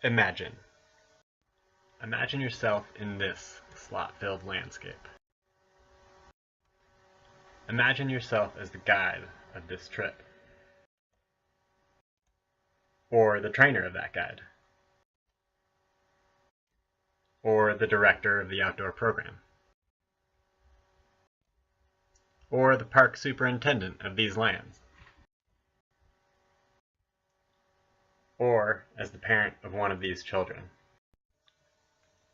Imagine. Imagine yourself in this slot-filled landscape. Imagine yourself as the guide of this trip, or the trainer of that guide, or the director of the outdoor program, or the park superintendent of these lands, or as the parent of one of these children.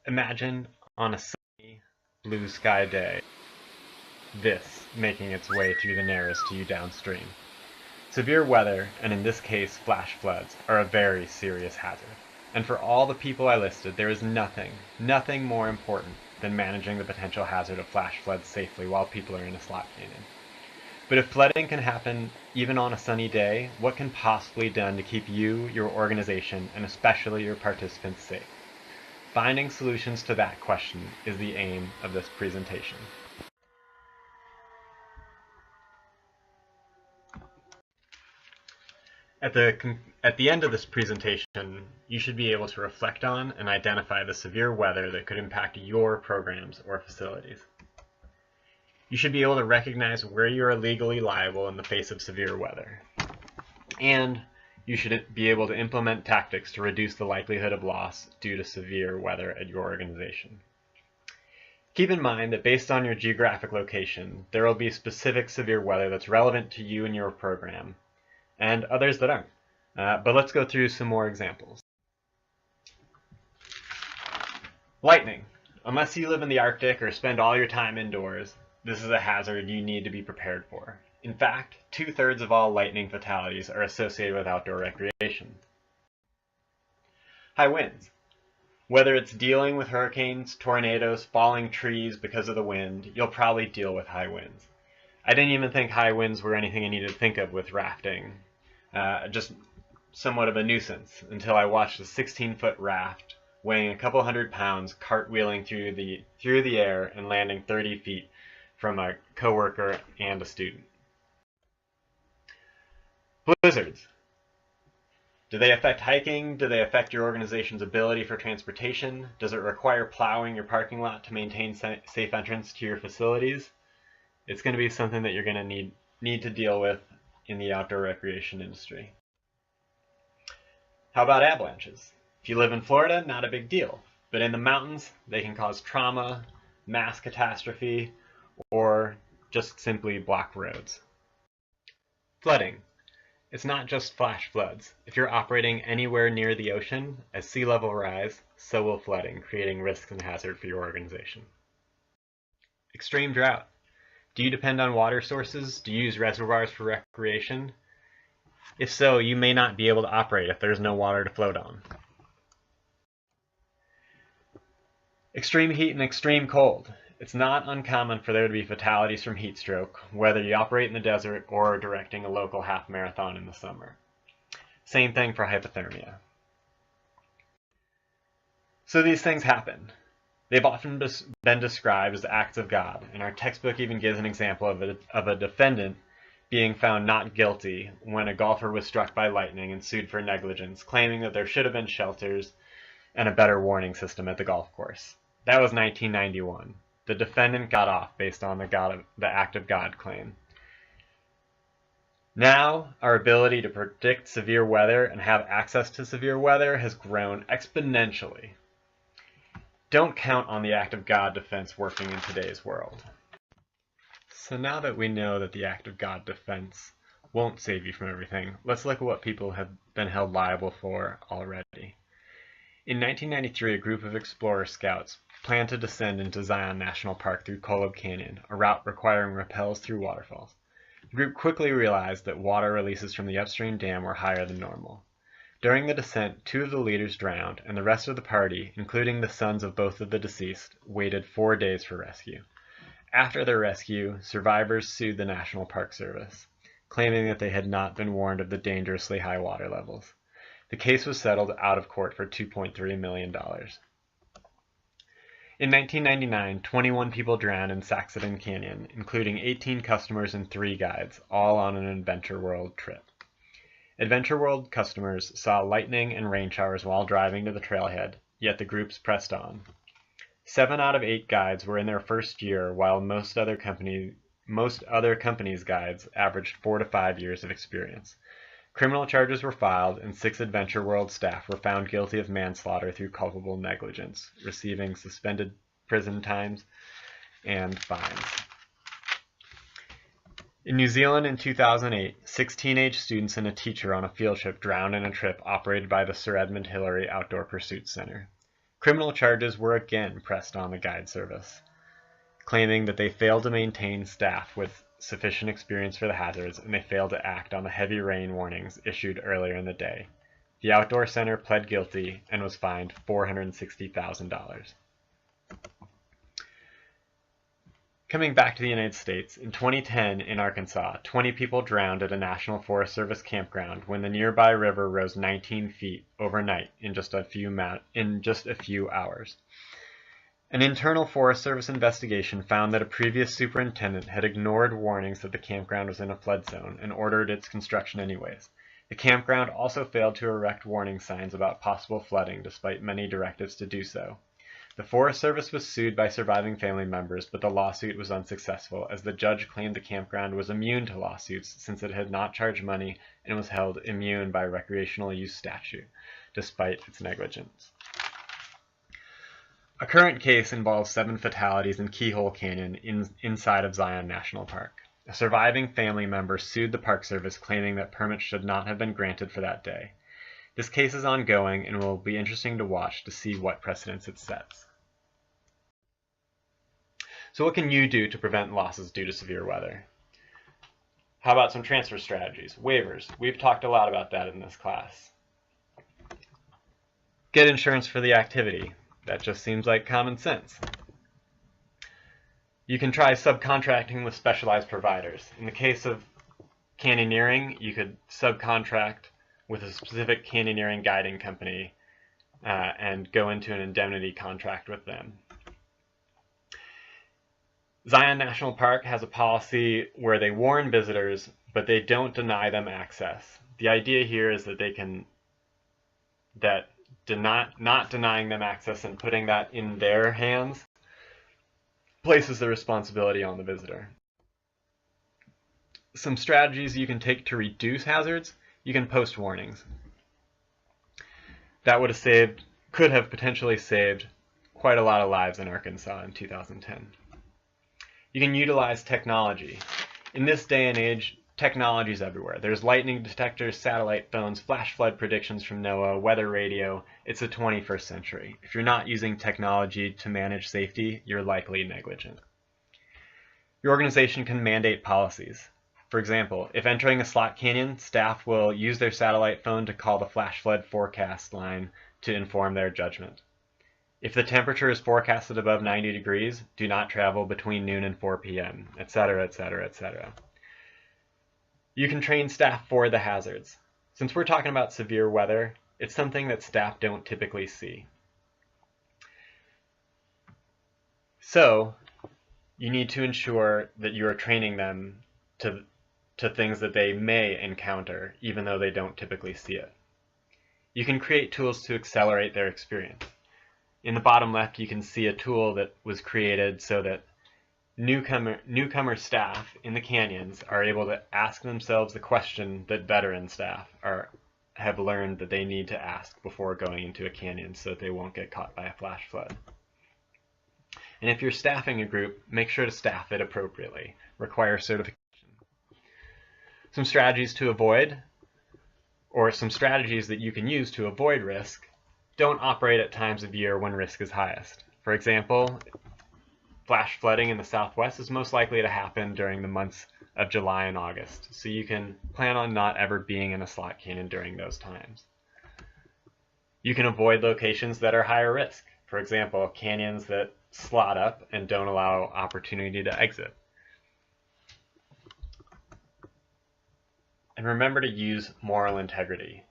Imagine on a sunny, blue sky day, this making its way through the narrows to you downstream. Severe weather, and in this case flash floods, are a very serious hazard. And for all the people I listed, there is nothing more important than managing the potential hazard of flash floods safely while people are in a slot canyon. But if flooding can happen even on a sunny day, what can possibly be done to keep you, your organization, and especially your participants safe? Finding solutions to that question is the aim of this presentation. At the end of this presentation, you should be able to reflect on and identify the severe weather that could impact your programs or facilities. You should be able to recognize where you are legally liable in the face of severe weather. And you should be able to implement tactics to reduce the likelihood of loss due to severe weather at your organization. Keep in mind that based on your geographic location, there will be specific severe weather that's relevant to you and your program, and others that aren't. But let's go through some more examples. Lightning. Unless you live in the Arctic or spend all your time indoors, this is a hazard you need to be prepared for. In fact, 2/3 of all lightning fatalities are associated with outdoor recreation. High winds. Whether it's dealing with hurricanes, tornadoes, falling trees because of the wind, you'll probably deal with high winds. I didn't even think high winds were anything I needed to think of with rafting. Just somewhat of a nuisance until I watched a 16-foot raft weighing a couple hundred pounds cartwheeling through the air and landing 30 feet from a coworker and a student. Blizzards. Do they affect hiking? Do they affect your organization's ability for transportation? Does it require plowing your parking lot to maintain safe entrance to your facilities? It's going to be something that you're going to need to deal with in the outdoor recreation industry. How about avalanches? If you live in Florida, not a big deal. But in the mountains, they can cause trauma, mass catastrophe, or just simply block roads. Flooding. It's not just flash floods. If you're operating anywhere near the ocean, as sea level rise, so will flooding, creating risks and hazard for your organization. Extreme drought. Do you depend on water sources? Do you use reservoirs for recreation? If so, you may not be able to operate if there's no water to float on. Extreme heat and extreme cold. It's not uncommon for there to be fatalities from heat stroke, whether you operate in the desert or directing a local half marathon in the summer. Same thing for hypothermia. So these things happen. They've often been described as acts of God, and our textbook even gives an example of a defendant being found not guilty when a golfer was struck by lightning and sued for negligence, claiming that there should have been shelters and a better warning system at the golf course. That was 1991. The defendant got off based on the act of God claim. Now, our ability to predict severe weather and have access to severe weather has grown exponentially. Don't count on the act of God defense working in today's world. So now that we know that the act of God defense won't save you from everything, let's look at what people have been held liable for already. In 1993, a group of explorer scouts planned to descend into Zion National Park through Kolob Canyon, a route requiring rappels through waterfalls. The group quickly realized that water releases from the upstream dam were higher than normal. During the descent, 2 of the leaders drowned, and the rest of the party, including the sons of both of the deceased, waited 4 days for rescue. After their rescue, survivors sued the National Park Service, claiming that they had not been warned of the dangerously high water levels. The case was settled out of court for $2.3 million. In 1999, 21 people drowned in Saxon Canyon, including 18 customers and 3 guides, all on an Adventure World trip. Adventure World customers saw lightning and rain showers while driving to the trailhead, yet the groups pressed on. 7 out of 8 guides were in their first year, while most other companies' guides averaged 4 to 5 years of experience. Criminal charges were filed, and 6 Adventure World staff were found guilty of manslaughter through culpable negligence, receiving suspended prison times and fines. In New Zealand in 2008, 6 teenage students and a teacher on a field trip drowned in a trip operated by the Sir Edmund Hillary Outdoor Pursuit Center. Criminal charges were again pressed on the guide service, claiming that they failed to maintain staff with sufficient experience for the hazards, and they failed to act on the heavy rain warnings issued earlier in the day. The Outdoor Center pled guilty and was fined $460,000. Coming back to the United States, in 2010 in Arkansas, 20 people drowned at a National Forest Service campground when the nearby river rose 19 feet overnight in just a few hours. An internal Forest Service investigation found that a previous superintendent had ignored warnings that the campground was in a flood zone and ordered its construction anyways. The campground also failed to erect warning signs about possible flooding despite many directives to do so. The Forest Service was sued by surviving family members, but the lawsuit was unsuccessful as the judge claimed the campground was immune to lawsuits since it had not charged money and was held immune by recreational use statute, despite its negligence. A current case involves 7 fatalities in Keyhole Canyon inside of Zion National Park. A surviving family member sued the Park Service claiming that permits should not have been granted for that day. This case is ongoing and will be interesting to watch to see what precedents it sets. So what can you do to prevent losses due to severe weather? How about some transfer strategies? Waivers. We've talked a lot about that in this class. Get insurance for the activity. That just seems like common sense. You can try subcontracting with specialized providers. In the case of canyoneering, you could subcontract with a specific canyoneering guiding company and go into an indemnity contract with them. Zion National Park has a policy where they warn visitors, but they don't deny them access. The idea here is that not denying them access and putting that in their hands places the responsibility on the visitor. Some strategies you can take to reduce hazards: you can post warnings. That could have potentially saved quite a lot of lives in Arkansas in 2010. You can utilize technology. In this day and age, technology is everywhere. There's lightning detectors, satellite phones, flash flood predictions from NOAA, weather radio. It's the 21st century. If you're not using technology to manage safety, you're likely negligent. Your organization can mandate policies. For example, if entering a slot canyon, staff will use their satellite phone to call the flash flood forecast line to inform their judgment. If the temperature is forecasted above 90 degrees, do not travel between noon and 4 p.m., etc., etc., etc. You can train staff for the hazards. Since we're talking about severe weather, it's something that staff don't typically see. So, you need to ensure that you are training them to things that they may encounter, even though they don't typically see it. You can create tools to accelerate their experience. In the bottom left, you can see a tool that was created so that newcomer staff in the canyons are able to ask themselves the question that veteran staff have learned that they need to ask before going into a canyon so that they won't get caught by a flash flood. And if you're staffing a group, make sure to staff it appropriately. Require certification. Some strategies to avoid, or some strategies that you can use to avoid risk: don't operate at times of year when risk is highest. For example, flash flooding in the southwest is most likely to happen during the months of July and August, so you can plan on not ever being in a slot canyon during those times. You can avoid locations that are higher risk. For example, canyons that slot up and don't allow opportunity to exit. And remember to use moral integrity.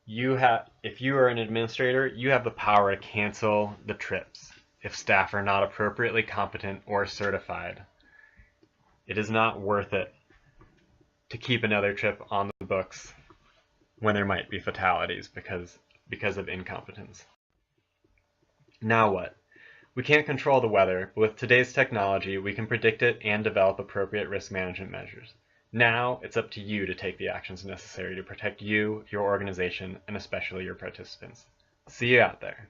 If you are an administrator, you have the power to cancel the trips if staff are not appropriately competent or certified. It is not worth it to keep another trip on the books when there might be fatalities because of incompetence. Now what? We can't control the weather, but with today's technology, we can predict it and develop appropriate risk management measures. Now, it's up to you to take the actions necessary to protect you, your organization, and especially your participants. See you out there.